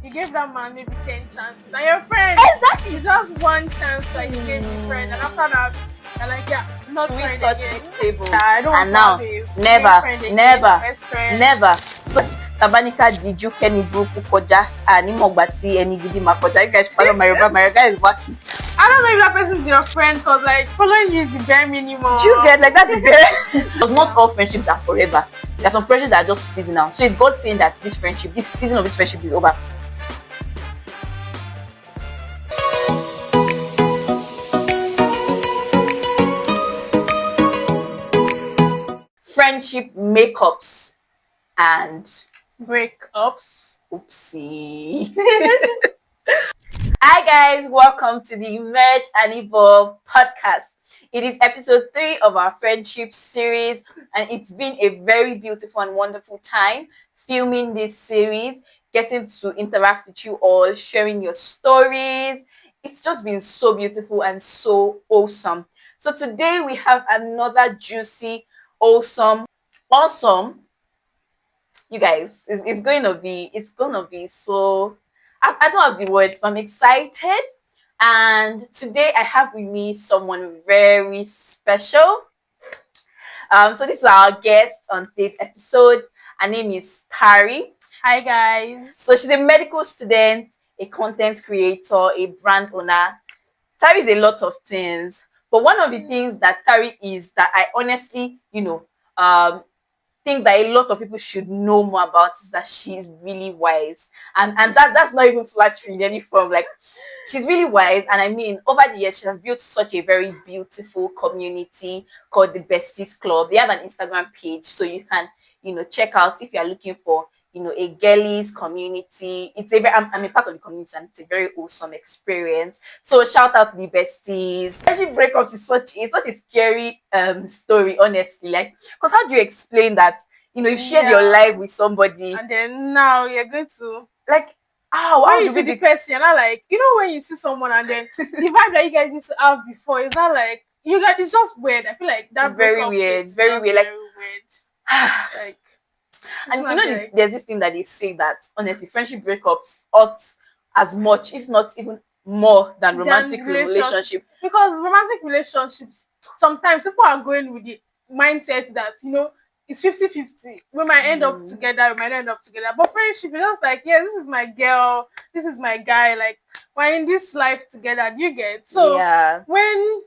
you gave that man maybe 10 chances, and your friend, Exactly. it's just one chance that you gave the friend, and after that, you're like, yeah, not Should we friend touch again. this table? Yeah, I don't want And to have now, a female never, friend again, never, best friend. never. So tabanika diju keni buruku koja ani mogba ti eni gidi makoja. You guys follow my guy is working. I don't know if that person is your friend, because like following you is the bare minimum. Do you get, like, that's the bare because not all friendships are forever. There are some friendships that are just seasonal. So it's God saying that this season of this friendship is over. Friendship makeups and breakups. Oopsie. Hi guys, welcome to the Emerge and Evolve podcast. It is episode 3 of our friendship series, and it's been a very beautiful and wonderful time filming this series, getting to interact with you all, sharing your stories. It's just been so beautiful and so awesome. So today we have another juicy, awesome, you guys, it's gonna be so, I don't have the words, but I'm excited. And today I have with me someone very special. So this is our guest on today's episode. Her name is Tari. Hi guys. So she's a medical student, a content creator, a brand owner. Tari is a lot of things, but one of the things that Tari is that I honestly, think that a lot of people should know more about is that she's really wise, and that's not even flattering in any form. Like, she's really wise, and I mean, over the years she has built such a very beautiful community called the Besties Club. They have an Instagram page, so you can check out if you are looking for a girlies community. It's a very, I'm a part of the community, and it's a very awesome experience. So shout out to the besties. Friendship breakups is such a scary story, honestly. Like, because how do you explain that you've shared your life with somebody, and then now you're going to, like, how you see the person, you're not like, when you see someone and then the vibe that you guys used to have before is not like you guys. It's just weird. I feel like that very weird, very weird. Like, like, and there's this thing that they say that honestly, friendship breakups ought as much, if not even more, than romantic relationship. Because romantic relationships, sometimes people are going with the mindset that it's 50-50. We might end up together, we might end up together. But friendship is just like, yeah, this is my girl, this is my guy. Like, we're in this life together. Do you get? So when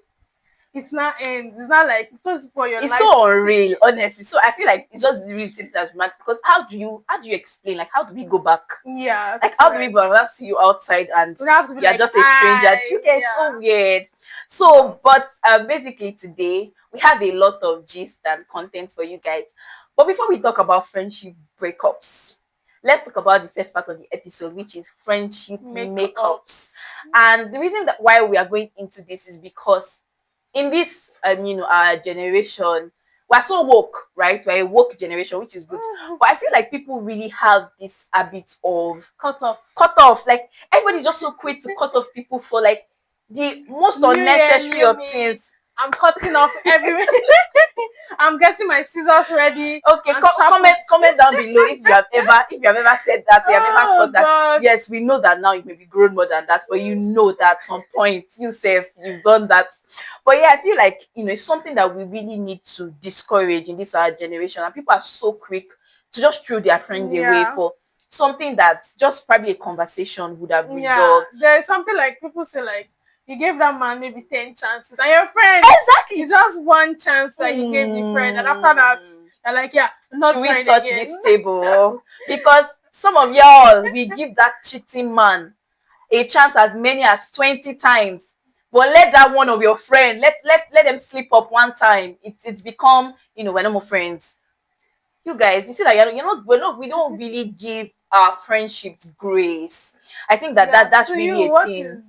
it's not ends, it's not like it's for your it's life. So unreal, honestly. So I feel like it's just really simple as romantic. Because how do you explain, like, how do we go back? Yeah. Like, how do we go back? See you outside and you're like, just a stranger. You get so weird. So, but basically today we have a lot of gist and content for you guys. But before we talk about friendship breakups, let's talk about the first part of the episode, which is friendship makeups. And the reason that why we are going into this is because in this our generation, we're so woke, right? We're a woke generation, which is good. But I feel like people really have this habit of cut off. Like, everybody's just so quick to cut off people for like the most unnecessary of things. I'm cutting off everywhere. I'm getting my scissors ready. Okay, comment down below if you have ever said that, you have ever thought that. God. Yes, we know that now you may be grown more than that, but you know that at some point you've done that. But yeah, I feel like it's something that we really need to discourage in this our generation, and people are so quick to just throw their friends away for something that just probably a conversation would have resolved. There's something like people say, like, you gave that man maybe 10 chances, and your friend, it's just one chance that you gave the friend, and after that you're like, yeah, not should we touch this table? Because some of y'all, we give that cheating man a chance as many as 20 times, but let that one of your friend, let them slip up one time, it's become, we're no more friends. You guys, you see that we don't really give our friendships grace. I think that's really a thing.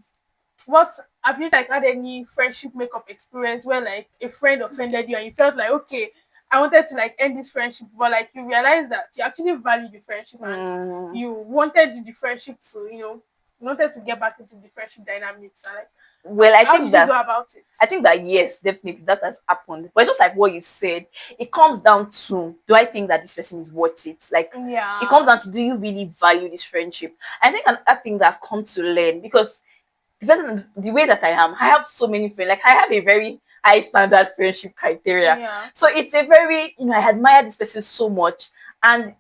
What have you had any friendship makeup experience where like a friend offended you and you felt like, okay, I wanted to like end this friendship, but like you realized that you actually value the friendship and you wanted the friendship to, you wanted to get back into the friendship dynamics, and like, Well, How did you go about it? I think that yes, definitely that has happened. But it's just like what you said. It comes down to, do I think that this person is worth it? Like, it comes down to, do you really value this friendship? I think another thing that I've come to learn, because the way that I have so many friends. Like, I have a very high standard friendship criteria. Yeah. So it's a very, I admire this person so much. And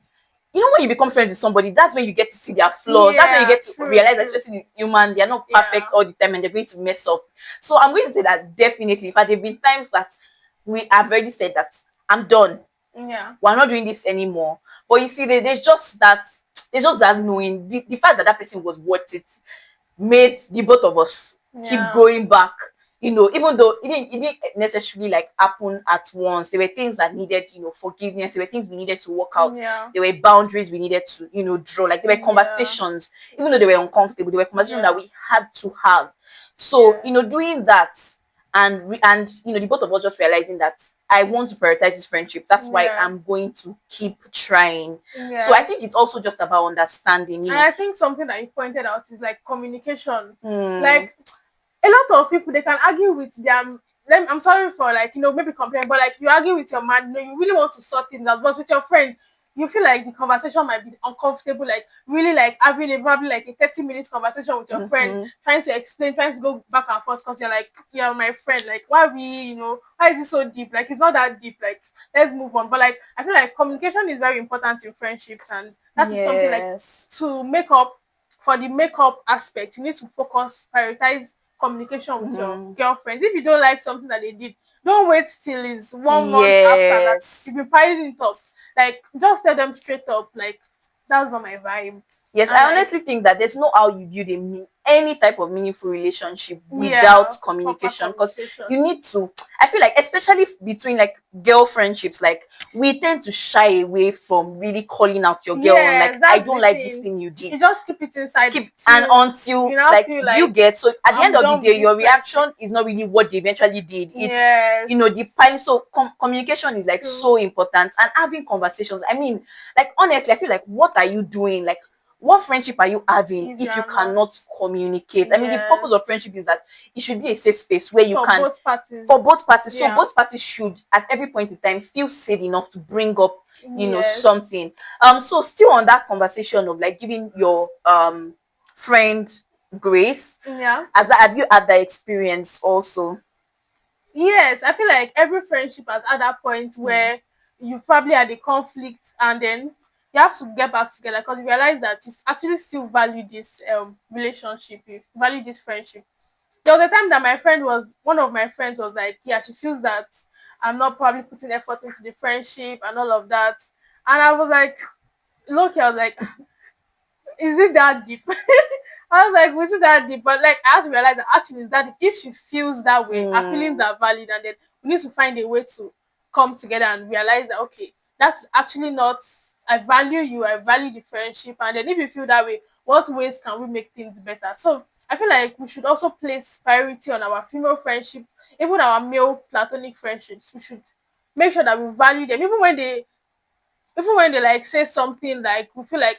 when you become friends with somebody, that's when you get to see their flaws. That's when you get to realize that this person is human. They're not perfect all the time and they're going to mess up. So I'm going to say that definitely, in fact, there have been times that we have already said that I'm done. Yeah. We're not doing this anymore. But you see, there's just that knowing, the fact that person was worth it made the both of us keep going back. Even though it didn't necessarily like happen at once. There were things that needed, forgiveness. There were things we needed to work out. Yeah. There were boundaries we needed to, draw. Like, there were conversations, even though they were uncomfortable, there were conversations that we had to have. So, doing that, and the both of us just realizing that I want to prioritize this friendship. That's why I'm going to keep trying. So I think it's also just about understanding. And I think something that you pointed out is like communication. Like, a lot of people, they can argue with their, I'm sorry for like, maybe complaining, but like, you argue with your man, you really want to sort things out, but with your friend, you feel like the conversation might be uncomfortable, like really like having probably like a 30-minute conversation with your friend, trying to explain, trying to go back and forth, because you're like, you're my friend, like, why why is it so deep? Like, it's not that deep, like, let's move on. But like, I feel like communication is very important in friendships, and that is something like, to make up for the makeup aspect, you need to prioritize communication with your girlfriends. If you don't like something that they did, don't wait till it's 1 month after that you've been piling it up. Like, just tell them straight up, like, that's not my vibe. Yes, and I honestly think that there's no how you build any type of meaningful relationship without communication, because you need to. I feel like, especially between like girl friendships, like, we tend to shy away from really calling out your girl on, like, I don't like this thing you did. You just keep it inside, and until like you get, so at the end of the day, your reaction is not really what they eventually did. It's the piling. So communication is like so important, and having conversations. I mean, like, honestly, I feel like, what are you doing? Like, what friendship are you having if you cannot communicate? I mean, the purpose of friendship is that it should be a safe space where you can, for both parties. So both parties should, at every point in time, feel safe enough to bring up, something. So still on that conversation of like giving your friend grace. Have you had that experience also? Yes, I feel like every friendship has had that point where you probably had a conflict, and then you have to get back together because you realize that you actually still value this relationship, you value this friendship. There was a time that one of my friends was like, yeah, she feels that I'm not probably putting effort into the friendship and all of that. And I was like, look, I was like, is it that deep? I was like, was it that deep? But like, I have to realize that actually it's that deep. If she feels that way, her feelings are valid, and then we need to find a way to come together and realize that, okay, that's actually not, I value you, I value the friendship, and then if you feel that way, what ways can we make things better? So I feel like we should also place priority on our female friendships, even our male platonic friendships. We should make sure that we value them, even when they like say something like we feel like,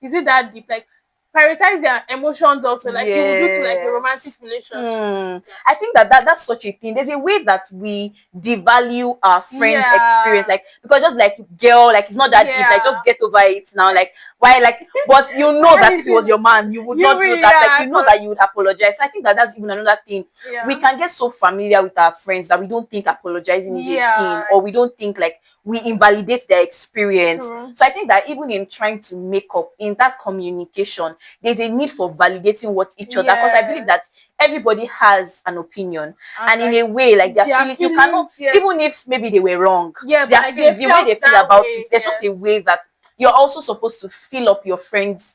is it that deep? Like, prioritize their emotions also, like you would do to like a romantic relationship. I think that's such a thing. There's a way that we devalue our friends' experience, like, because just like, girl, like, it's not that deep, like, just get over it now, like, why, like, but that if it was your man, you would not do that, like, that you would apologize. So I think that's even another thing. We can get so familiar with our friends that we don't think apologizing is a thing, or we don't think like we invalidate their experience. So I think that even in trying to make up, in that communication, there's a need for validating what each other, because I believe that everybody has an opinion, and in a way, like, their feeling, you cannot, even if maybe they were wrong, their feeling, the way they feel about it, there's just a way that you're also supposed to fill up your friends,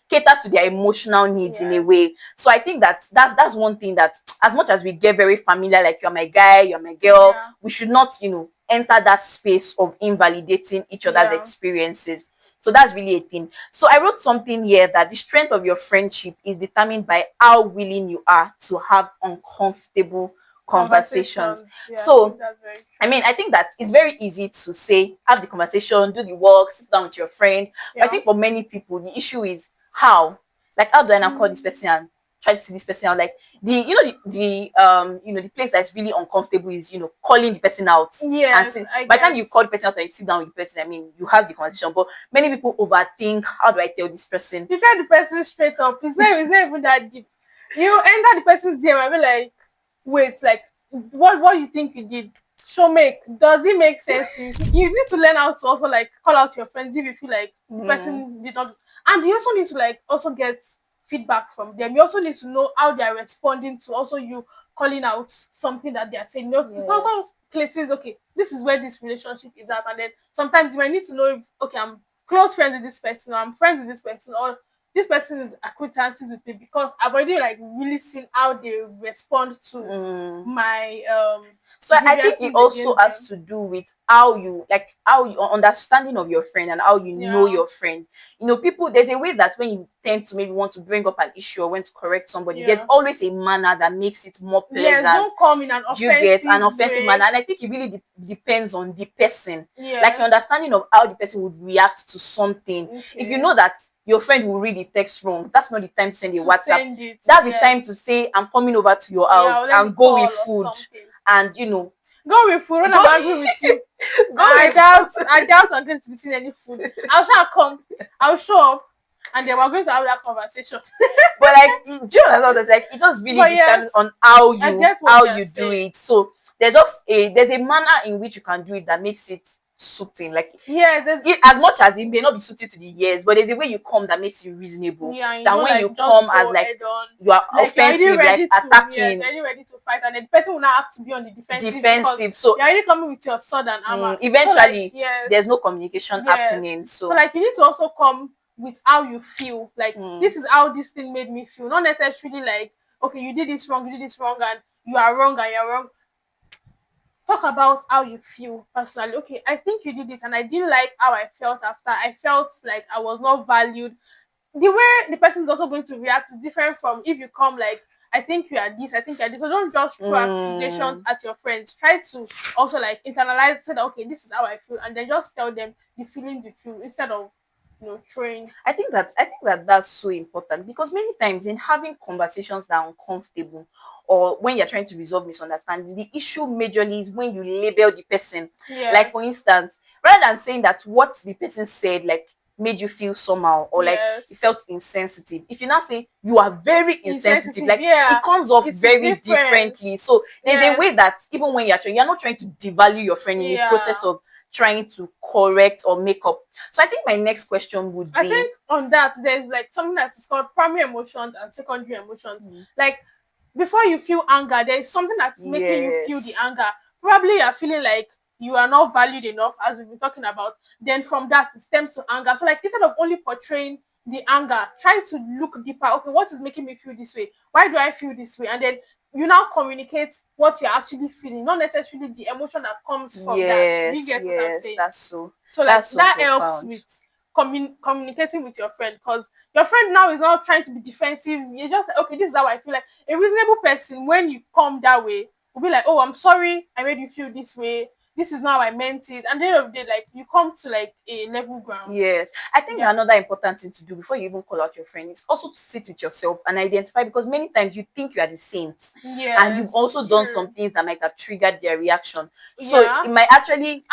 cater to their emotional needs in a way. So I think that's one thing, that as much as we get very familiar, like, you're my guy, you're my girl, we should not, enter that space of invalidating each other's experiences. So that's really a thing. So I wrote something here that the strength of your friendship is determined by how willing you are to have uncomfortable conversations. So I mean, I think that it's very easy to say, have the conversation, do the work, sit down with your friend. But I think for many people, the issue is how. Like, how do I now call this person and try to see this person out. Like the place that's really uncomfortable is calling the person out. Yes, And by the time you call the person out and you sit down with the person, I mean, you have the conversation. But many people overthink. How do I tell this person? You tell the person straight up. It's not even that deep. You enter the person's DM and be like, wait, like what you think you did? Does it make sense to you? You need to learn how to also like call out your friends if you feel like the person did not. And you also need to like also get feedback from them. You also need to know how they are responding to also you calling out something that they are saying. It's also places, okay, this is where this relationship is at, and then sometimes you might need to know if, okay, I'm close friends with this person, or I'm friends with this person, or this person is acquaintances with me, because I've already like really seen how they respond to my so I think it also has to do with how you understanding of your friend and how you know your friend. People, there's a way that when you tend to maybe want to bring up an issue or want to correct somebody, there's always a manner that makes it more pleasant. Yes, don't come in an offensive manner. And I think it really depends on the person. Like your understanding of how the person would react to something. If you know that your friend will read the text wrong, that's not the time to send a WhatsApp. That's the time to say, I'm coming over to your house and go with food. And go with food. When I'm angry with you, I doubt I'm going to be seeing any food. I'll show up, and then we're going to have that conversation. But like, do you understand? Like, it just really depends on how you do it. So there's a manner in which you can do it that makes it suiting. Like, as much as it may not be suited to the years, but there's a way you come that makes you reasonable. Than when you come as like you are offensive, like attacking. You're ready to fight, and then the person will now have to be on the defensive. So you're already coming with your sword and armor. Eventually, there's no communication happening. So like, you need to also come with how you feel. Like, this is how this thing made me feel. Not necessarily like, okay, you did this wrong, and you are wrong, and you're wrong. Talk about how you feel personally. Okay, I think you did it, and I didn't like how I felt after. I felt like I was not valued. The way the person is also going to react is different from if you come like, I think you are this, I think you are this. So don't just throw accusations at your friends. Try to also like internalize, say that, okay, this is how I feel, and then just tell them the feelings you feel instead of throwing. I think that's so important, because many times in having conversations that are uncomfortable, or when you're trying to resolve misunderstandings, the issue majorly is when you label the person. Like, for instance, rather than saying that what the person said like made you feel somehow, or like you felt insensitive, if you now say you are very insensitive, like it comes off very differently. So there's a way that even when you're not trying to devalue your friend in the process of trying to correct or make up. So I think my next question would be, I think on that there's like something that is called primary emotions and secondary emotions. Like, before you feel anger, there's something that's making you feel the anger. Probably you're feeling like you are not valued enough, as we've been talking about. Then from that, it stems to anger. So like, instead of only portraying the anger, try to look deeper. Okay, what is making me feel this way? Why do I feel this way? And then you now communicate what you're actually feeling, not necessarily the emotion that comes from that. You get what I'm saying? That's so. So like, that helps with communicating with your friend, because your friend now is not trying to be defensive. You're just like, okay, this is how I feel. Like, a reasonable person, when you come that way, will be like, oh, I'm sorry I made you feel this way. This is not how I meant it. And at the end of the day, like, you come to like a level ground. Yes. I think another important thing to do before you even call out your friend is also to sit with yourself and identify, because many times you think you are the saint. And you've also done some things that might have triggered their reaction. So it might actually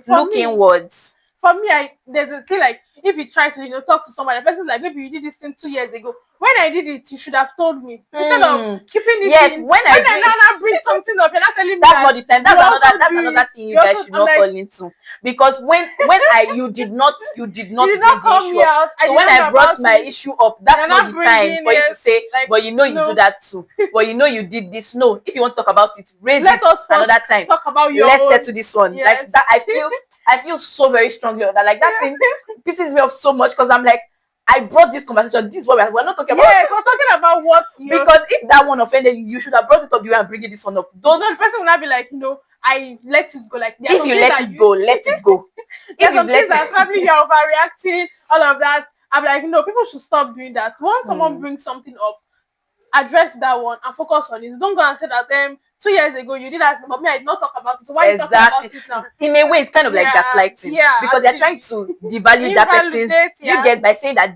look inwards. For me, there's a thing like, if you try to talk to somebody, the person's like, maybe you did this thing 2 years ago. When I did it, you should have told me, instead of keeping it in. When I now bring something up, you're not telling me that's not the time. That's another thing you guys should not fall into. Because when you did not bring the issue up. So when I brought my issue up, that's not the time for you to say, but you do that too. But you did this. No, if you want to talk about it, raise it another time. Talk about your Let's settle this one. Like that, I feel so very strongly on that. Like, that thing pisses me off so much, because I'm like, I brought this conversation. This is what we're not talking about. Yes, we're talking about what because if that one offended you, you should have brought it up. You and bringing this one up. The person will not be like, I let it go. Like, if you let it go, let it go. There's some things that probably you're overreacting, all of that. I'm like, people should stop doing that. Once someone brings something up, address that one and focus on it. Don't go and say that 2 years ago you did that, but me, I did not talk about it. So why are you talking about it now? In a way, it's kind of like gaslighting. Because they're trying to devalue that person. You get by saying that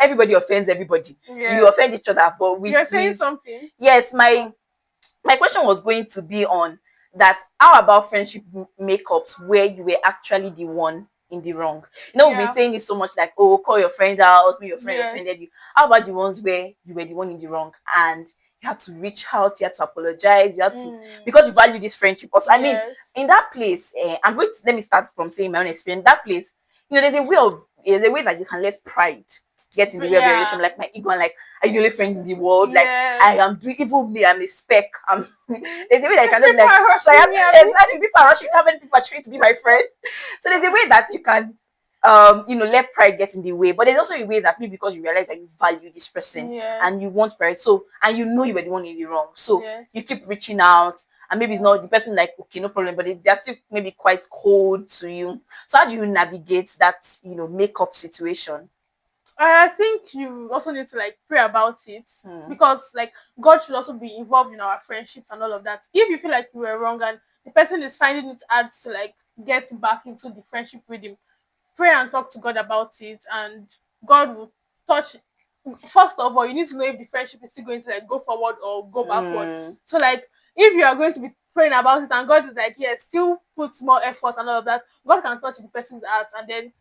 everybody offends everybody. Yeah. You offend each other, but You're saying something. Yes, my question was going to be on that. How about friendship makeups where you were actually the one in the wrong? We've been saying it so much, like, oh, call your friend out when your friend offended you. How about the ones where you were the one in the wrong and you had to reach out, you had to apologize, you had to, because you value this friendship also. I mean, in that place, let me start from saying my own experience. That place, there's a way that you can let pride get in the way of your relation, like my ego, and like, are you the only friend in the world? Like, I am doing evil me, I'm a speck. There's a way that you can just like, so I have to, exactly, people are rushing, how many people are trying to be my friend? So there's a way that you can let pride get in the way, but there's also a way that maybe because you realize that you value this person and you want pride, so, and you know you were the one in the wrong, so you keep reaching out, and maybe it's not the person like, okay, no problem, but they're still maybe quite cold to you. So how do you navigate that, makeup situation? I think you also need to like pray about it, because like God should also be involved in our friendships and all of that. If you feel like you were wrong and the person is finding it hard to like get back into the friendship with him, pray and talk to God about it, and God will touch. First of all, you need to know if the friendship is still going to like go forward or go backward. So like, if you are going to be praying about it and God is like, yes, still put more effort and all of that, God can touch the person's heart, and then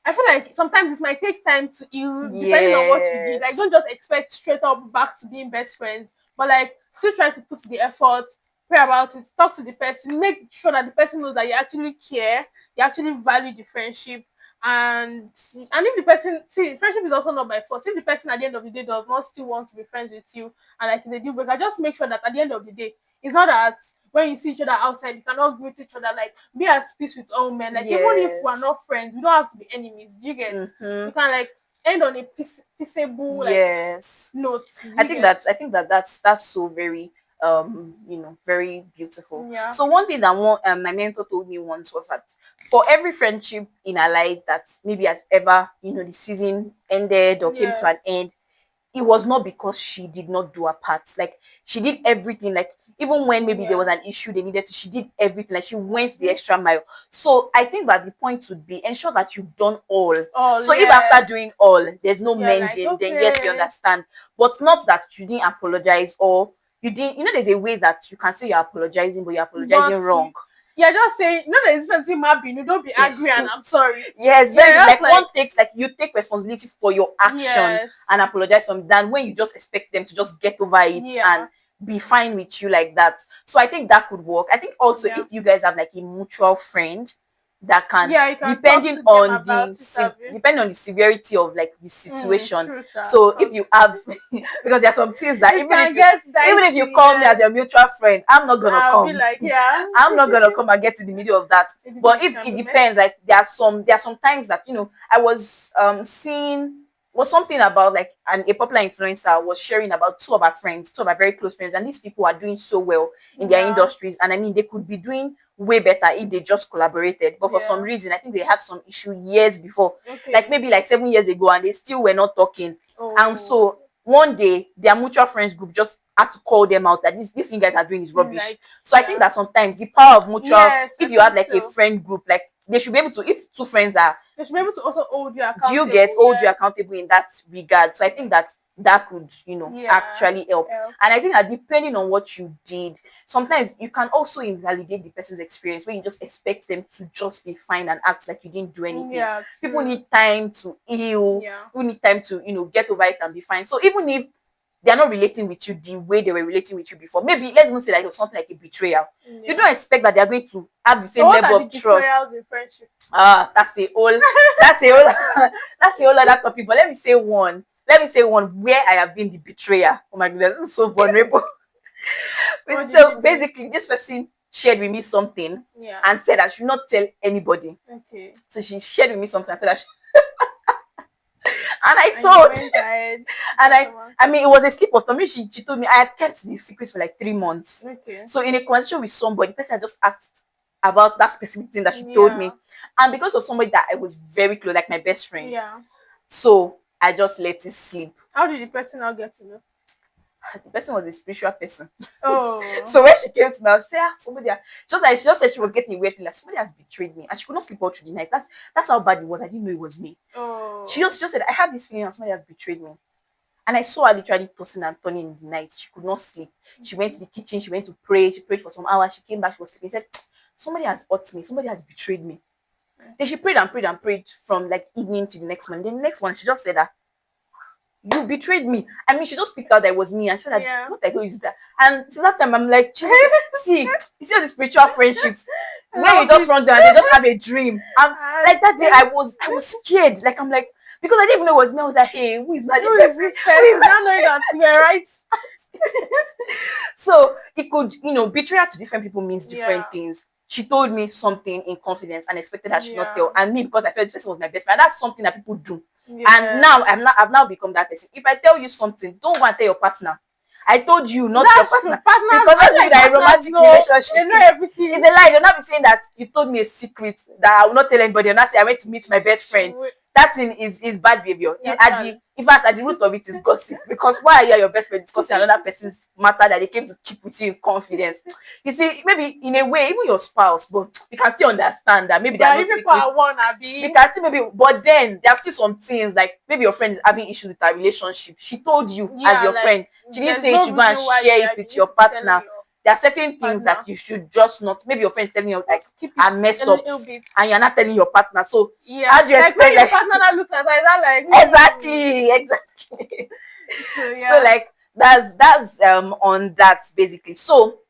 I feel like sometimes it might take time to heal, depending on what you did. Like, don't just expect straight up back to being best friends, but like still try to put the effort, pray about it, talk to the person, make sure that the person knows that you actually care, you actually value the friendship, and if the person, see, friendship is also not by force. If the person at the end of the day does not still want to be friends with you and like it's a deal breaker, just make sure that at the end of the day, it's not that when you see each other outside, you cannot greet each other. Like, be at peace with all men. Like, even if we're not friends, we don't have to be enemies. Do you get? We can like end on a peaceable like note. I think that's so very very beautiful. So one thing that my mentor told me once was that for every friendship in our life that maybe has ever, the season ended or came to an end, it was not because she did not do her part. Like, she did everything. Like, even when maybe there was an issue they needed to, she did everything. Like, she went the extra mile. So I think that the point would be ensure that you've done all. So if after doing all there's no mending, then yes, we understand. But not that you didn't apologize, or you didn't, there's a way that you can say you're apologizing, but you're apologizing wrong. You're just saying, there's difference between my being, don't be angry and I'm sorry. Yes, like one takes, like, you take responsibility for your action and apologize from than when you just expect them to just get over it and be fine with you like that. So I think that could work. I think also if you guys have like a mutual friend that can, depending on the severity of like the situation. So if you have because there are some things that even if you call me as your mutual friend, I'm not gonna come. Like, I'm not gonna come and get in the middle of that. But if it depends, like there are some times that I was seeing was something about like a popular influencer was sharing about two of our very close friends, and these people are doing so well in their industries, and I mean they could be doing way better if they just collaborated, but for some reason I think they had some issue years before, like maybe like 7 years ago, and they still were not talking. And so one day their mutual friends group just had to call them out that this thing you guys are doing is rubbish. So I think that sometimes the power of mutual, if you have like a friend group, like they should be able to, if two friends are, they should be able to also hold you accountable. Do you get hold you accountable in that regard? So I think that could actually help. And I think that depending on what you did, sometimes you can also invalidate the person's experience when you just expect them to just be fine and act like you didn't do anything. People need time to heal. People need time to get over it and be fine. So even if they are not relating with you the way they were relating with you before, maybe let's even say like it was something like a betrayal. You don't expect that they are going to have the same level of trust. That's a whole that's a whole other topic. But let me say one where I have been the betrayer. Oh my goodness, this is so vulnerable. So basically this person shared with me something and said I should not tell anybody. So she shared with me something and said that and I told and I mean it was a slip of tongue. She told me I had kept the secret for like 3 months. So in a conversation with somebody, the person had just asked about that specific thing that she told me, and because of somebody that I was very close, like my best friend, so I just let it slip. How did the person now get to know? The person was a spiritual person. Oh. So when she came to me, I said, she just said she was getting a weird feeling like somebody has betrayed me, and she could not sleep all through the night. That's how bad it was. I didn't know it was me. Oh. She just said, I have this feeling that somebody has betrayed me. And I saw her literally tossing and turning in the night. She could not sleep. She went to the kitchen, she went to pray, she prayed for some hours, she came back, she was sleeping. She said, somebody has hurt me, somebody has betrayed me. Then she prayed and prayed and prayed from like evening to the next morning. Then the next one, she just said that you betrayed me. I mean, she just picked out that it was me, and she said, what I told you is that. And since that time, I'm like, Jesus, see, you see all the spiritual friendships where you just run down and they just have a dream. And like that day, I was scared. Like I'm like, because I didn't even know it was me. I was like, hey, who is that? Who is this person? Now knowing that you were right. So it could, betrayal to different people means different things. She told me something in confidence and expected that she not tell. And me, because I felt this person was my best friend. That's something that people do. And now I've now become that person. If I tell you something, don't go and tell your partner. I told you, not your partner. Because that's like a romantic relationship. They know everything. It's a lie. You'll not be saying that you told me a secret that I will not tell anybody. You'll not say I went to meet my best friend. That thing is bad behavior. In fact, at the root of it is gossip. Because why are you and your best friend discussing another person's matter that they came to keep with you in confidence? You see, maybe in a way, even your spouse, but you can still understand that maybe there are no secrets. You can still maybe, but then there are still some things like maybe your friend is having issues with her relationship. She told you as your friend. She didn't say you go and share it with your partner. There are certain things that you should just not. Maybe your friend is telling you like mess up, and you're not telling your partner. So how do you expect your partner that looks at that like exactly. So like that's on that basically. So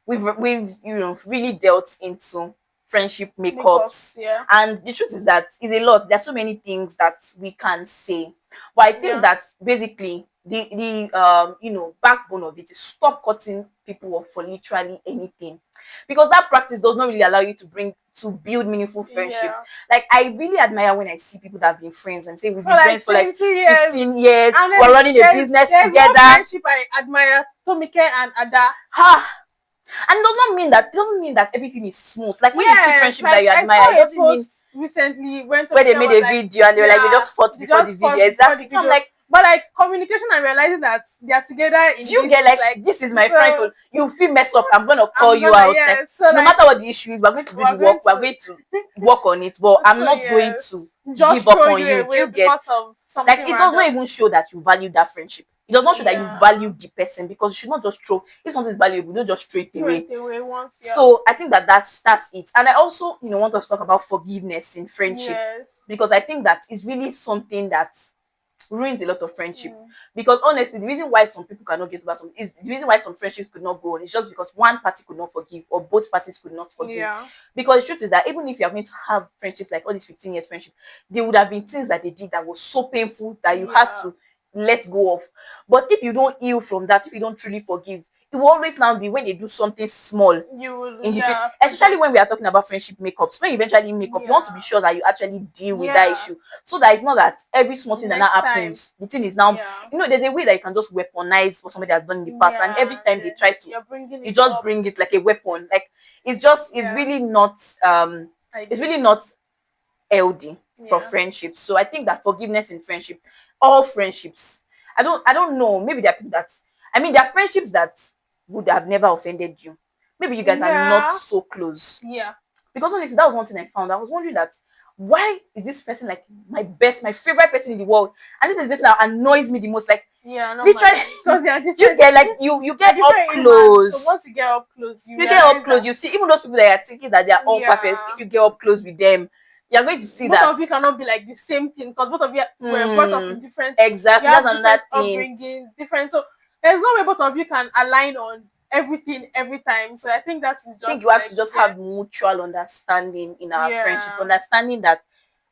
we've really dealt into friendship makeups. And the truth is that it's a lot. There's so many things that we can say, but I think that basically the backbone of it is stop cutting people off for literally anything, because that practice does not really allow you to build meaningful friendships. Like I really admire when I see people that have been friends and say we've been friends for like 15 years, we're running a business together. One friendship I admire, Tomike and Ada. And it doesn't mean that everything is smooth. Like when you see friendship that you admire, it doesn't mean recently where they made a video and they were like they just fought before the video. Exactly. So I'm like, but like communication and realizing that they are together in you get like this is my friend. You feel mess up, I'm gonna call you out. No matter what the issue is, we're going to do the work. We're going to work on it. But I'm not going to just give up on you. You get like it does not even show that you value that friendship. It does not show that you value the person, because you should not just throw, if something is valuable, don't just throw it away once. So I think that's it. And I also want us to talk about forgiveness in friendship, because I think that is really something that ruins a lot of friendship. Because honestly, the reason why some people cannot get over something is the reason why some friendships could not go on is just because one party could not forgive or both parties could not forgive. Because the truth is that even if you are going to have friendships like all these 15 years friendship, there would have been things that they did that was so painful that you had to let go of. But if you don't heal from that, if you don't truly forgive, it will always now be when they do something small in the especially when we are talking about friendship makeups. When you eventually make up, you want to be sure that you actually deal with that issue, so that it's not that every small thing that now happens, the thing is now there's a way that you can just weaponize what somebody has done in the past, and every time they try to you just bring it like a weapon. Like it's really not healthy for friendships. So I think that forgiveness in friendship, all friendships, I don't know, maybe there are people that there are friendships that would have never offended you. Maybe you guys are not so close. Because honestly, that was one thing I found. I was wondering that why is this person like my favorite person in the world, and this is the person that annoys me the most. Like literally, you get like you get up close. So once you get up close, you get up close. You see, even those people that are thinking that they are all perfect. If you get up close with them, you're going to see both that both of you cannot be like the same thing, because both of you were brought up in different exactly. You have that's different another upbringings, different. So there's no way both of you can align on everything every time. So I think that is just. I think you have to just have mutual understanding in our friendships, understanding that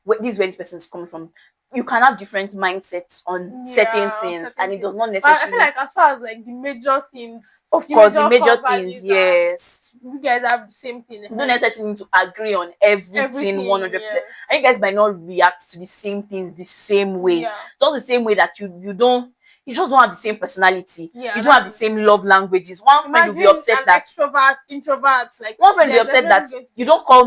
this is where this person is coming from. You can have different mindsets on certain things, and it does not necessarily. But I feel like as far as like the major things, of course, the major things, yes. You guys have the same thing. You don't necessarily need to agree on everything 100%. And you guys might not react to the same things the same way. Just the same way that you just don't have the same personality. You don't have the same love languages. One friend will be upset that extrovert, introvert, like one friend will be upset that you don't call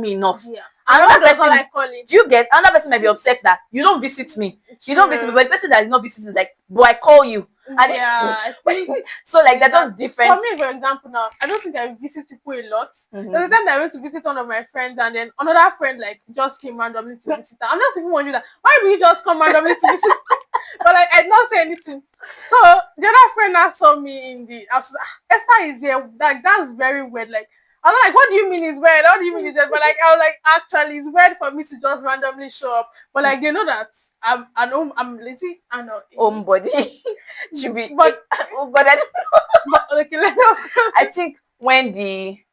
me enough. Another person like calling. Do you get? Another person might be upset that you don't visit me. You don't visit me, but the person that is not visiting is like, but I call you. Yeah, I think so like they're just different. For me, for example, now I don't think I visit people a lot. There's a time that I went to visit one of my friends, and then another friend like just came randomly to visit her. I'm just even wondering that why will you just come randomly to visit? But like I did not say anything. So the other friend now saw me in the. I was like, Esther is here. Like that's very weird. Like I was like, what do you mean it's weird? What do you mean it's weird? But like I was like, actually, it's weird for me to just randomly show up. But like they know that I'm lazy and body should be. But oh God, I don't know. But okay, let us. I think when the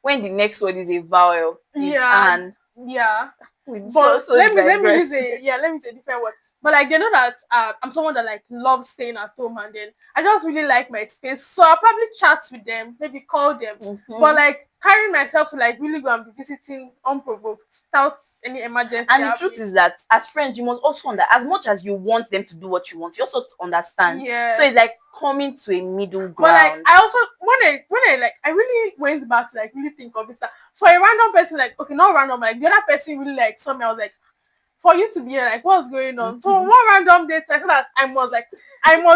next word is a vowel, is an. Yeah. But so let me use let me say a different word. But like they know that I'm someone that like loves staying at home, and then I just really like my space. So I'll probably chat with them, maybe call them. But like carrying myself to like really go and be visiting unprovoked without any emergency. And the truth is that as friends, you must also as much as you want them to do what you want, you also understand. So it's like coming to a middle ground. But like I also when I like I really went back to like really think of it, that for a random person, like okay, not random, like the other person really like saw me, I was like, for you to be here, like what's going on? So one random day, I said that I must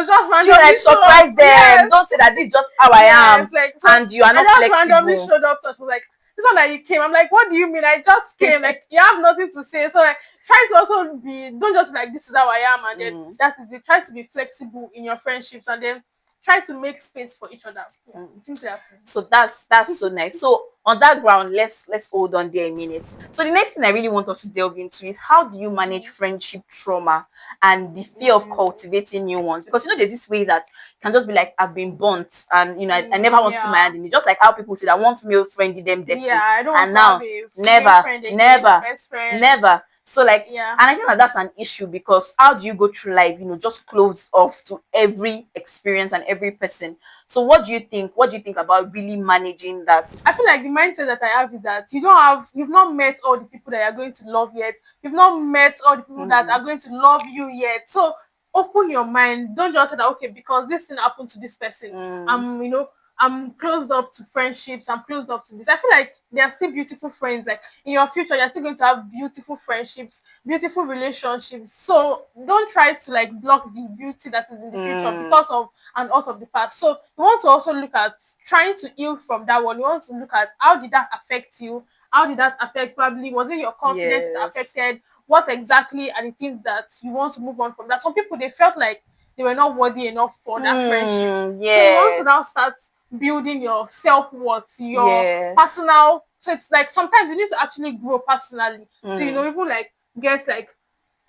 just randomly like surprise them. Yes. Don't say that this is just how I am, like, so and you are not flexible. I just randomly showed up. So she was like, "It's not that you came." I'm like, "What do you mean? I just came. Like you have nothing to say." So like, try to also don't just like this is how I am, and then that is it. Try to be flexible in your friendships, and then try to make space for each other. I think so that's so nice. So on that ground, let's hold on there a minute. So the next thing I really want us to delve into is how do you manage friendship trauma and the fear of cultivating new ones? Because you know there's this way that can just be like I've been burnt, and you know I never want to put my hand in it. Just like how people say that one female friend did them dirty, I don't and want to have a never. So like, and I think that's an issue, because how do you go through life, you know, just closed off to every experience and every person? So what do you think? What do you think about really managing that? I feel like the mindset that I have is that you've not met all the people that you're going to love yet. You've not met all the people that are going to love you yet. So open your mind. Don't just say that, okay, because this thing happened to this person, I'm closed up to friendships, I'm closed up to this. I feel like there are still beautiful friends. Like in your future, you're still going to have beautiful friendships, beautiful relationships. So don't try to like block the beauty that is in the future because of an out of the past. So you want to also look at trying to heal from that one. You want to look at how did that affect you? How did that affect, probably was it your confidence that affected? What exactly are the things that you want to move on from that? Some people, they felt like they were not worthy enough for that friendship. So you want to now start building your self-worth, your personal. So it's like sometimes you need to actually grow personally to even like get like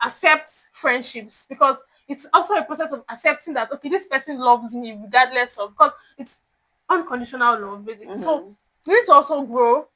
accept friendships, because it's also a process of accepting that okay, this person loves me regardless of, because it's unconditional love basically. So you need to also grow.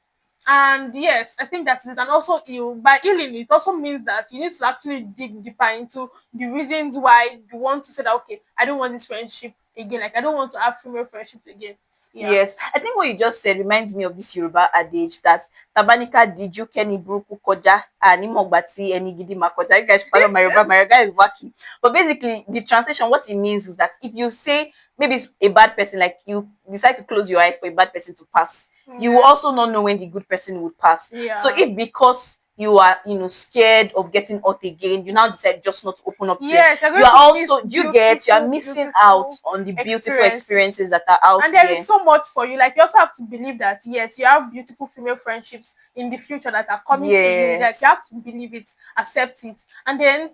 And yes, I think that's it. And also heal. By healing, it also means that you need to actually dig deeper into the reasons why you want to say that okay, I don't want this friendship again. Like I don't want to have female friendships again. Yes, I think what you just said reminds me of this Yoruba adage that Tabanika diju Kenny Bruku Koja and Imogbati any Gidi Makoja. You guys follow my Yoruba, my Yoruba is wacky. But basically, the translation, what it means is that if you say maybe it's a bad person, like you decide to close your eyes for a bad person to pass, you will also not know when the good person would pass. So if because you are, you know, scared of getting hurt again, you now decide just not to open up to it. You are also, you are missing out on the beautiful experiences that are out there. And there is so much for you. Like you also have to believe that yes, you have beautiful female friendships in the future that are coming to you. Like you have to believe it, accept it, and then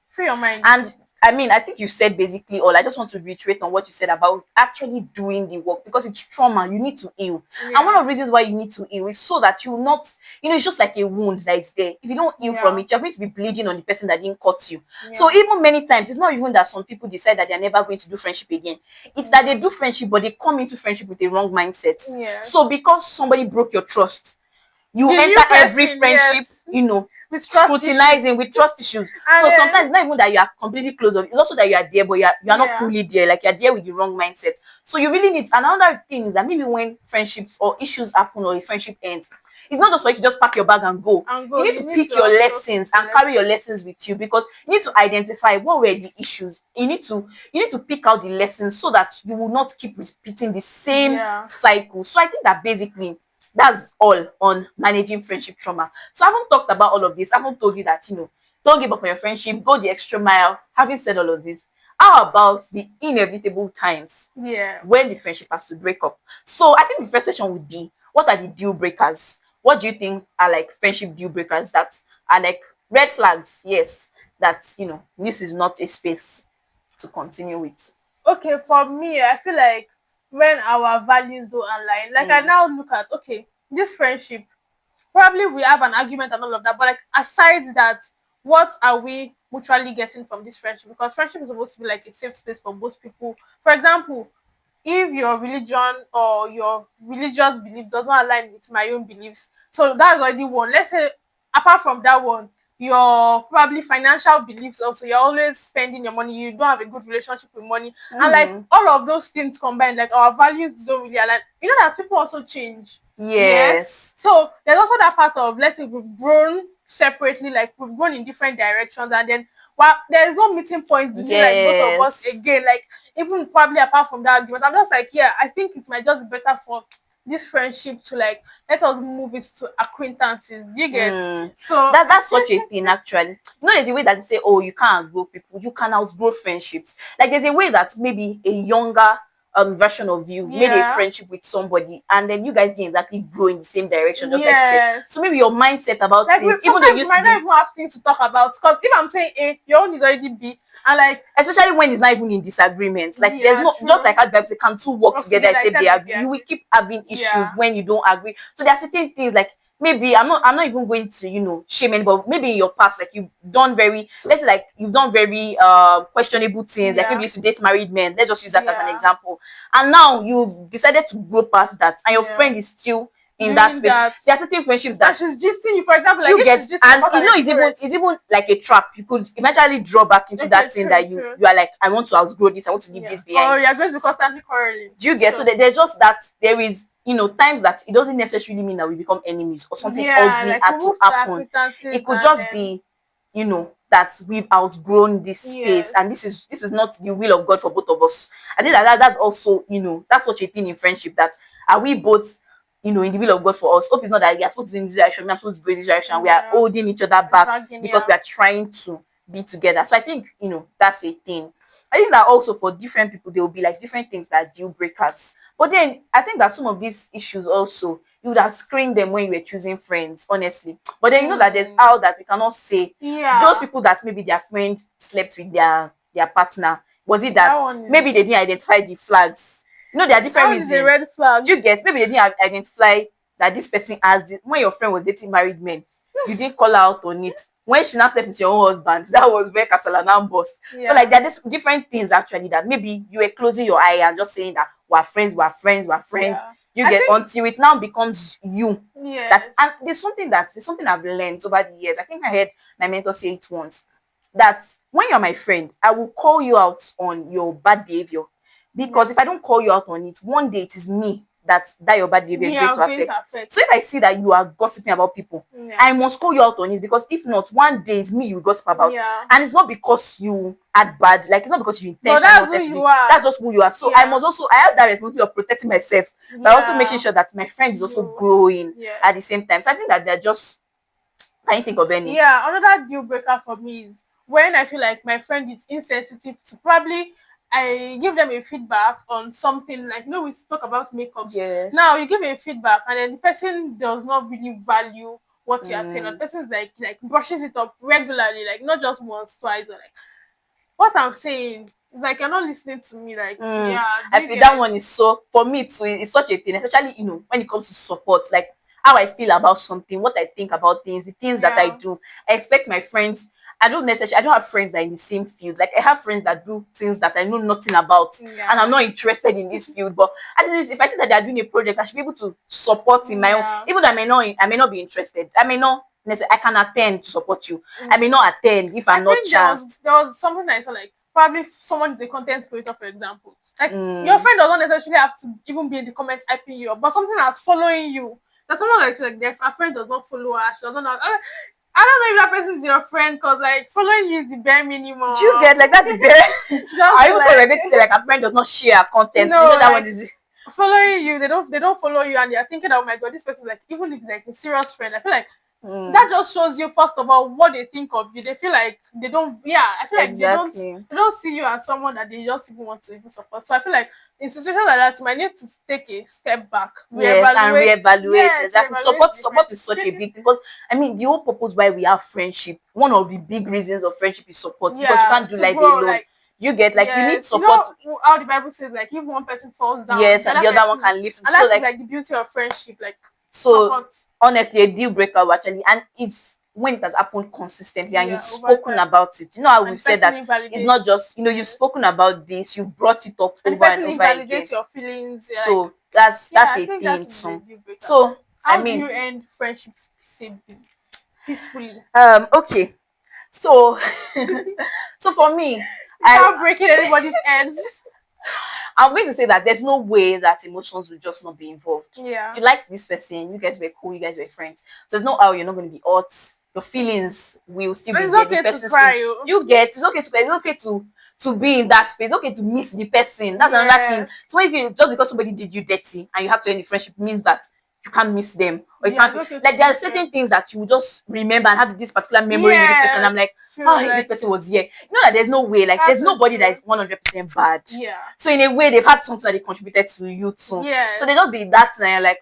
free your mind. And I mean, I think you said basically all. I just want to reiterate on what you said about actually doing the work, because it's trauma. You need to heal. And one of the reasons why you need to heal is so that you will not, you know, it's just like a wound that is there. If you don't heal from it, you're going to be bleeding on the person that didn't cut you. So even many times, it's not even that some people decide that they're never going to do friendship again. It's that they do friendship, but they come into friendship with a wrong mindset. So because somebody broke your trust, you enter every friendship, you know, with scrutinizing, with trust issues. So sometimes it's not even that you are completely closed off. It's also that you are there, but you are not fully there. Like you're there with the wrong mindset. So you really need. Another thing is that maybe when friendships or issues happen or a friendship ends, it's not just for you to just pack your bag and go. You need to pick your lessons and carry your lessons with you, because you need to identify what were the issues. You need to pick out the lessons so that you will not keep repeating the same cycle. So I think that basically that's all on managing friendship trauma. So I haven't talked about all of this. I haven't told you that, you know, don't give up on your friendship, go the extra mile. Having said all of this, How about the inevitable times when the friendship has to break up? So I think the first question would be, what are the deal breakers? What do you think are like friendship deal breakers that are like red flags? Yes, that this is not a space to continue with. Okay, for me, I feel like when our values don't align, like I now look at, okay, this friendship, probably we have an argument and all of that, but like aside that, what are we mutually getting from this friendship? Because friendship is supposed to be like a safe space for both people. For example, if your religion or your religious beliefs does not align with my own beliefs, so that's already one. Let's say apart from that one, your probably financial beliefs also, you're always spending your money, you don't have a good relationship with money, and like all of those things combined, like our values don't really align. You know that people also change. Yes. So there's also that part of, let's say we've grown separately, like we've grown in different directions, and then there is no meeting point between like both of us again. Like even probably apart from that argument, I'm just like, yeah, I think it might just be better for this friendship to like let us move it to acquaintances. Do you get? So that's such a thing actually. There's a way that you say, oh, you can't outgrow people, you can outgrow friendships. Like there's a way that maybe a younger version of you made a friendship with somebody, and then you guys didn't exactly grow in the same direction, just like you said. So maybe your mindset about like things, even though you might not even have things to talk about, because if I'm saying A, your own is already B, and like especially when it's not even in disagreement, like there's no just like how they can two work together except they agree. You will keep having issues when you don't agree. So there are certain things like maybe I'm not even going to shame anybody. Maybe in your past, like you've done very, let's say like you've done very questionable things, like maybe you used to date married men. Let's just use that as an example. And now you've decided to grow past that, and your friend is still in that space. There are certain friendships that she's gisting you, for example, like you get, and it's even like a trap. You could eventually draw back into that thing that you are like, I want to outgrow this, I want to leave this behind. Or you're going to be constantly quarreling. Do you get? So there's just that there is times that it doesn't necessarily mean that we become enemies or something ugly like had to happen. It could just be that we've outgrown this space, and this is not the will of God for both of us. I think that's also that's such a thing in friendship, that are we both in the will of God for us. Hope it's not that we are supposed to be in this direction, we are supposed to go in this direction. We are holding each other back because we are trying to be together. So I think that's a thing. I think that also for different people there will be like different things that deal breakers. But then I think that some of these issues also you would have screened them when you were choosing friends, honestly. But then that there's how that we cannot say those people that maybe their friend slept with their partner. Was it that maybe they didn't identify the flags? There are different reasons. A red flag. You get, maybe they didn't identify that this person has when your friend was dating married men, you didn't call her out on it. When she now slept with your own husband, that was where Casala now burst. So like there are these different things actually that maybe you were closing your eye and just saying that we're friends. You get until it now becomes you. That, and there's something I've learned over the years. I think I heard my mentor say it once, that when you're my friend, I will call you out on your bad behavior. Because if I don't call you out on it, one day it is me that your bad behavior is going to affect. So if I see that you are gossiping about people, I must call you out on it, because if not, one day it's me you gossip about. And it's not because you had bad, like it's not because you intentionally. That's who you are. That's just who you are. So I have that responsibility of protecting myself, but also making sure that my friend is also growing at the same time. So I think that they're just, I think of any. Another deal breaker for me is when I feel like my friend is insensitive to, probably I give them a feedback on something, like we talk about makeups. Now you give a feedback and then the person does not really value what you are saying. The person's like brushes it up regularly, like not just once, twice, or like what I'm saying. It's like you're not listening to me. Like I feel that one is so, for me too, it's such a thing, especially when it comes to support, like how I feel about something, what I think about things, the things that I do. I expect my friends. I don't have friends that are in the same field. Like I have friends that do things that I know nothing about, and I'm not interested in this field. But at least if I see that they are doing a project, I should be able to support in my own. Even though I may not be interested. I can attend to support you. I may not attend if I'm not chanced. There was something I saw, like probably someone is a content creator, for example. Like your friend doesn't necessarily have to even be in the comments hyping you up, but something that's following you. That someone like their friend does not follow her. She doesn't know. I don't know if that person is your friend, because like following you is the bare minimum. Do you get, like that's the bare? I even thought going to say like a friend does not share content. No, that one is following you. They don't follow you, and they're thinking, oh my god, this person, like, even if it's like a serious friend, I feel like That just shows you, first of all, what they think of you. They feel like they don't, I feel like Exactly. they don't see you as someone that they just even want to even support. So I feel like in situations like that, you might need to take a step back, Yes, and reevaluate. Exactly. reevaluate the Support is such a big thing, because I mean the whole purpose why we have friendship, one of the big reasons of friendship is support, because you can't do to life grow, alone. like, You get, like, you need yes, you support. know how the Bible says, like, if one person falls down, Yes, the and other the other one person, can lift. and So that is like, like the beauty of friendship, like so support. honestly, a deal breaker actually, and it's when it has happened consistently and you've Over spoken time, about it. You know how and we've the said person that it's not invalidates, just, you've spoken about this, you've brought it up and the over and person over again. invalidates your feelings. You're like, So that's I a think that thing is the too. deal breaker. So I How do you mean, end friendships peacefully? okay. So so for me, I Without breaking anybody's heads. I'm going to say that there's no way that emotions will just not be involved. Yeah. You like this person, you guys were cool, you guys were friends. So there's no how you're not going to be hurt. Your feelings will still And be it's there. The okay to person's feelings. cry. Oh. You get, it's okay to cry. It's okay to be in that space. It's okay to miss the person. That's another thing. Yes. So if you, just because somebody did you dirty and you have to end the friendship, means that you can't miss them, or you Yeah, can't it's okay like, to there are miss them. certain things that you will just remember and have this particular memory with this person. I'm Yes. like, True. if this Like, person was here, you know that there's no way, like, that's there's so nobody that true. is 100% bad. Yeah. So in a way, they've had something that they contributed to you too. Yes. So they just be that, and you're like,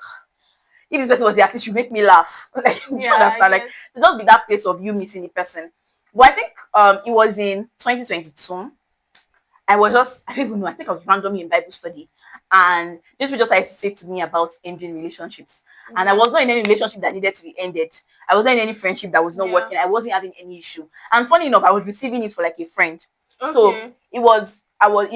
if this person was here, at least you make me laugh. Like, do you Yeah, understand? Like, they just be that place of you missing the person. But I think it was in 2022. I don't even know, I think I was randomly in Bible study. And this was just like to say to me about ending relationships. And I was not in any relationship that needed to be ended. I was not in any friendship that was not working. I wasn't having any issue. And funny enough, I was receiving it for like a friend. Okay. So I was, told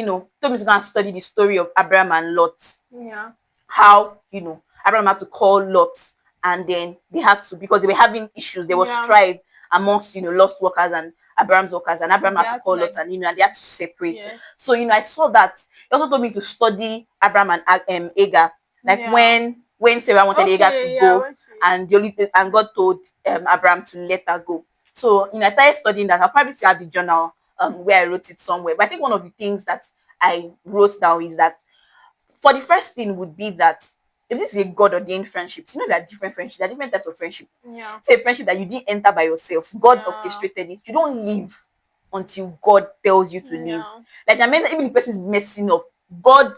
me to go and study the story of Abraham and Lot. Yeah. How, Abraham had to call Lot, and then they had to, because they were having issues, there was strife amongst, Lot's workers and Abraham's workers, and Abraham had to call Lot, and and they had to separate. Yeah. So I saw that. He also told me to study Abraham and Hagar, like when Sarah wanted Hagar to go, and and God told Abraham to let her go. So I started studying that. I'll probably still have the journal where I wrote it somewhere. But I think one of the things that I wrote down is that, for the first thing, would be that if this is a God ordained friendship, there are different friendships, there are different types of friendship. Yeah. Say a friendship that you didn't enter by yourself, God orchestrated it. You don't leave until God tells you to leave. Like, I mean, even the person is messing up. God,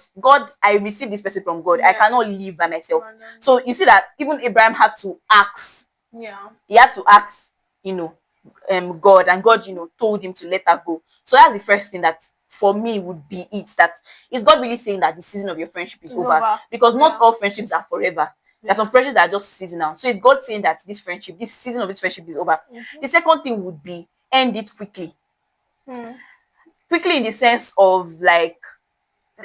I received this person from God. I cannot leave by myself. So you see that even Abraham had to ask. Yeah. He had to ask, God, and God, told him to let her go. So that's the first thing that for me would be it. That is God really saying that the season of your friendship is over? Because not all friendships are forever. There are some friendships that are just seasonal. So is God saying that this season of this friendship is over? The second thing would be end it quickly. Quickly in the sense of, like,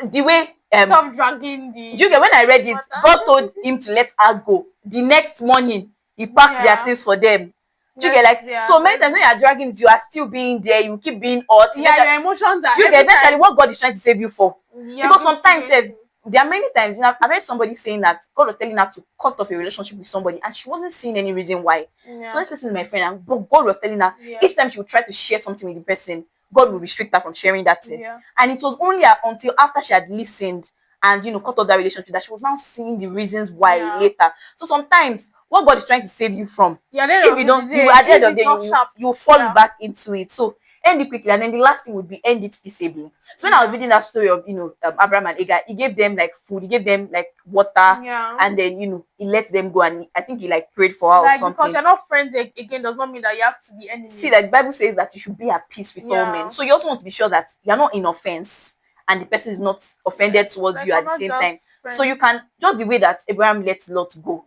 the way stop dragging the. Do you get, when I read it, God told him to let her go. The next morning, he packed their things for them. Do you get, like, so many times when you are dragging it, you are still being there, you keep being hurt. Yeah, your emotions are. Do you get, eventually what God is trying to save you for? Because sometimes there are many times, I've heard somebody saying that God was telling her to cut off a relationship with somebody, and she wasn't seeing any reason why. So this person is my friend, and God was telling her each time she would try to share something with the person, God will restrict her from sharing that thing. And it was only until after she had listened and cut off that relationship that she was now seeing the reasons why later. So sometimes what God is trying to save you from, if you don't, at the end of the day, you fall back into it. So end it quickly. And then the last thing would be end it peaceably. So when I was reading that story of Abraham and Hagar, he gave them like food, he gave them like water, and then he let them go, and I think he like prayed for her or something. Because you're not friends again does not mean that you have to be enemies. See, like, the Bible says that you should be at peace with all men. So you also want to be sure that you're not in offense and the person is not offended towards you at the same time. Friends. So you can, just the way that Abraham let Lot go,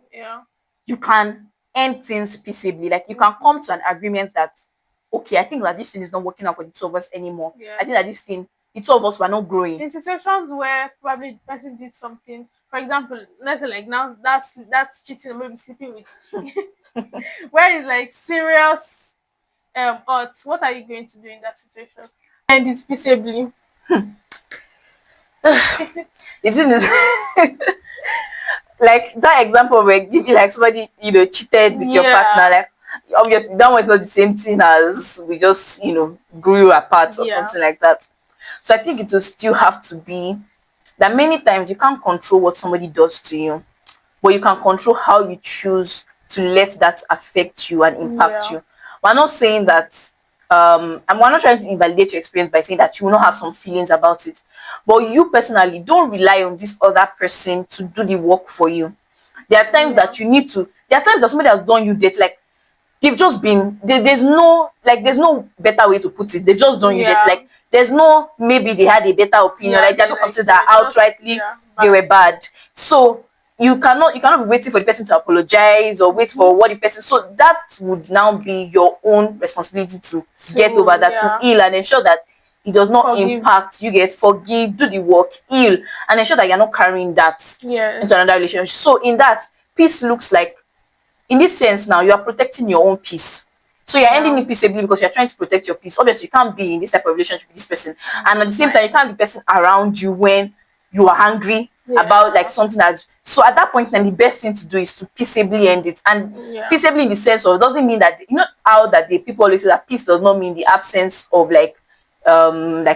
you can end things peaceably. Like, you can come to an agreement that, okay, I think that this thing is not working out for the two of us anymore. I think that this thing, the two of us were not growing. In situations where probably the person did something, for example, let's say like now that's cheating or maybe sleeping with, where it's like serious odds, what are you going to do in that situation? And it's peaceably. It is like that example where giving, like, somebody cheated with your partner, like, obviously that one is not the same thing as we just grew apart or something like that. So I think it will still have to be that many times you can't control what somebody does to you, but you can control how you choose to let that affect you and impact you. We're not saying that and we're not trying to invalidate your experience by saying that you will not have some feelings about it, but you personally don't rely on this other person to do the work for you. There are times that you need to, there are times that somebody has done you dirty, like they've just been there's no, like there's no better way to put it, they've just done you dirty, like there's no maybe they had a better opinion, like they're not considered that outrightly they were bad. So you cannot be waiting for the person to apologize or wait for what the person, so that would now be your own responsibility to get over that, to heal and ensure that it does not impact you. Get forgive, do the work, heal, and ensure that you're not carrying that into another relationship. So in that, peace looks like, in this sense now, you are protecting your own peace. So you're ending it peaceably because you're trying to protect your peace. Obviously, you can't be in this type of relationship with this person, and at the same time, you can't be the person around you when you are angry about like something that's, so at that point then the best thing to do is to peaceably end it. And peaceably in the sense of, doesn't mean that, you know how that the people always say that peace does not mean the absence of like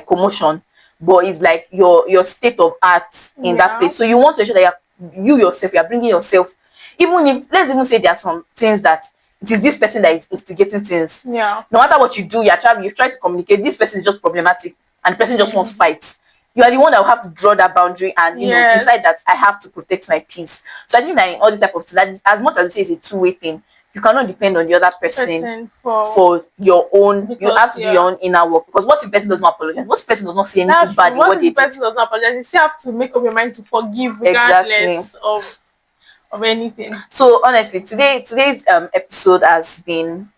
commotion, but it's like your state of art in that place. So you want to ensure that you yourself, you're bringing yourself, even if, let's even say there are some things that it is this person that is instigating things. No matter what you do, you've tried to communicate, this person is just problematic and the person just wants fights. You are the one that will have to draw that boundary and decide that I have to protect my peace. So I think that in all these type of things, that is, as much as you say it's a two-way thing, you cannot depend on the other person for your own, because you have to do your own inner work. Because what if the person does not apologize? What if the person does not say anything bad in what they did? What if the person does not apologize? You still have to make up your mind to forgive regardless of anything. So honestly, today's episode has been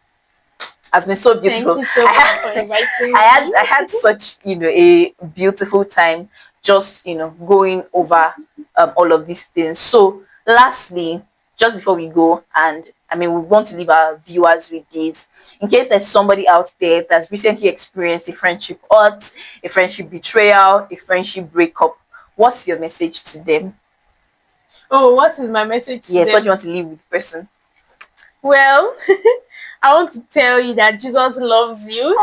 so beautiful. Thank you so much for inviting me. I had such, a beautiful time just, going over all of these things. So lastly, just before we go, and I mean, we want to leave our viewers with this, in case there's somebody out there that's recently experienced a friendship hurt, a friendship betrayal, a friendship breakup, what's your message to them? Oh, what is my message to them? Yes, what do you want to leave with the person? Well, I want to tell you that Jesus loves you.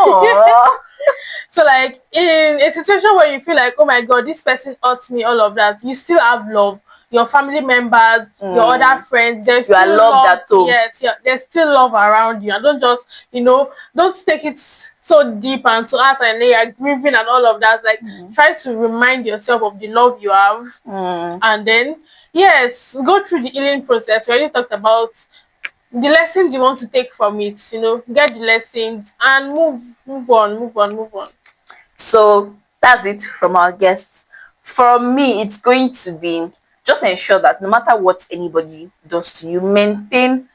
So like in a situation where you feel like, oh my God, this person hurts me, all of that, you still have love. Your family members, your other friends, there's still love. Yes, there's still love around you. And don't just, don't take it so deep and so heart and you're grieving and all of that. Like try to remind yourself of the love you have. And then, yes, go through the healing process. We already talked about the lessons you want to take from it, get the lessons and move on. So that's it from our guests. For me, it's going to be just ensure that no matter what anybody does to you, maintain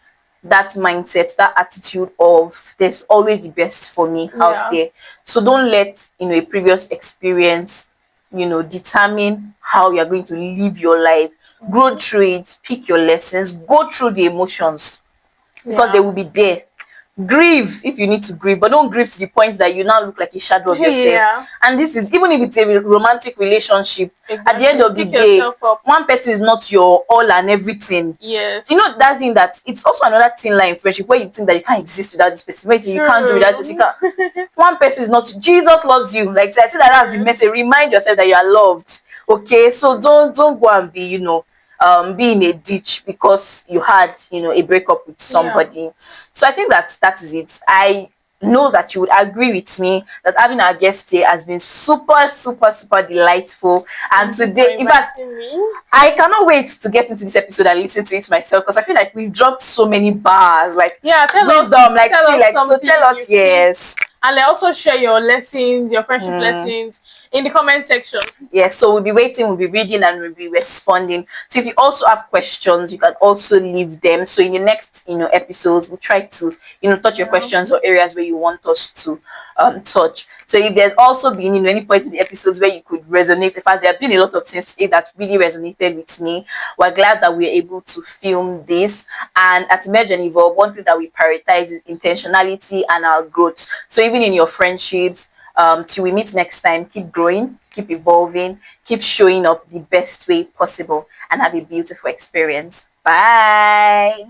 that mindset, that attitude of there's always the best for me out there. So don't let a previous experience determine how you're going to live your life. Grow through it, pick your lessons, go through the emotions, because they will be there. Grieve if you need to grieve, but don't grieve to the point that you now look like a shadow of yourself. And this is even if it's a romantic relationship, at the end of the day, one person is not your all and everything. Yes. That thing, that it's also another thin line in friendship where you think that you can't exist without this person, where you can't do without this person. One person is not, Jesus loves you. Like I said, that's the message. Remind yourself that you are loved. Okay, so don't go and be be in a ditch because you had a breakup with somebody. So I think that is it. I know that you would agree with me that having our guest here has been super delightful. And today, in fact, I cannot wait to get into this episode and listen to it myself, because I feel like we've dropped so many bars, like wisdom, so tell us, yes. And also share your lessons, your friendship lessons in the comment section. Yes, so we'll be waiting, we'll be reading, and we'll be responding. So if you also have questions, you can also leave them. So in the next episodes, we'll try to touch your questions or areas where you want us to touch. So if there's also been any point in the episodes where you could resonate, in fact there have been a lot of things today that really resonated with me. We're glad that we're able to film this. And at Merge and Evolve, one thing that we prioritize is intentionality and our growth. So even in your friendships, till we meet next time, keep growing, keep evolving, keep showing up the best way possible, and have a beautiful experience. Bye.